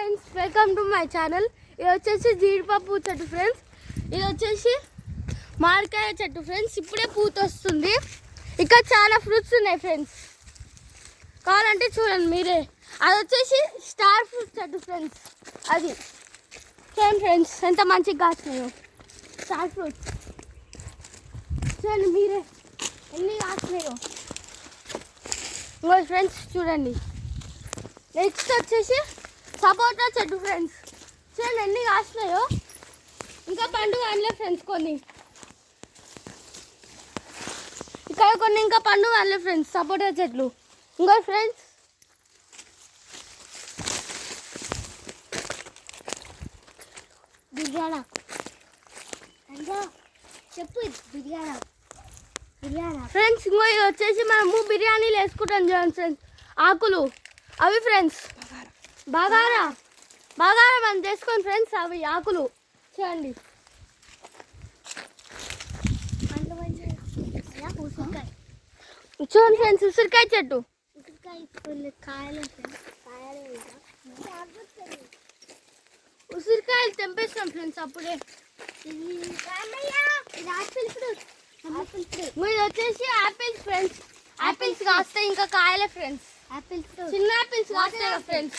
Friends, welcome to my channel. ఇది వచ్చేసి జీడిపప్పు చెట్టు ఫ్రెండ్స్. ఇది వచ్చేసి మామిడికాయ చెట్టు ఫ్రెండ్స్. ఇప్పుడే పూత వస్తుంది. ఇక్కడ చాలా ఫ్రూట్స్ ఉన్నాయి ఫ్రెండ్స్, కావాలంటే చూడండి మీరే. అది వచ్చేసి స్టార్ ఫ్రూట్ చెట్టు ఫ్రెండ్స్. అది చూడండి ఫ్రెండ్స్, ఎంత మంచిగా కాస్తున్నాయో స్టార్ ఫ్రూట్స్. చూడండి మీరే ఎన్ని కాస్తున్నాయో ఫ్రెండ్స్. చూడండి, నెక్స్ట్ వచ్చేసి సపోటా చెట్టు ఫ్రెండ్స్. చూడండి ఎన్ని కాస్తున్నాయో. ఇంకా పండు అనలే ఫ్రెండ్స్, కొన్ని ఇక్కడ కొన్ని ఇంకా పండు అనలే ఫ్రెండ్స్, సపోటా చెట్లు. ఇంకో ఫ్రెండ్స్ బిర్యానా చెప్పు, బిర్యానా ఫ్రెండ్స్. ఇంకో ఇది వచ్చేసి మనము బిర్యానీలు వేసుకుంటాం చూడండి ఫ్రెండ్స్, ఆకులు అవి ఫ్రెండ్స్. బగారా మనం చేసుకోండి ఫ్రెండ్స్, అవి ఆకులు చూడండి. చూడండి ఫ్రెండ్స్, ఉసిరికాయ చెట్టు. ఉసిరికాయలు తెంపేస్తాం ఫ్రెండ్స్ అప్పుడే. ఇది వచ్చేసి యాపిల్స్ ఫ్రెండ్స్. యాపిల్స్ కాస్తాయి, ఇంకా కాయలే ఫ్రెండ్స్. చిన్న యాపిల్స్ కాస్తాయి ఫ్రెండ్స్.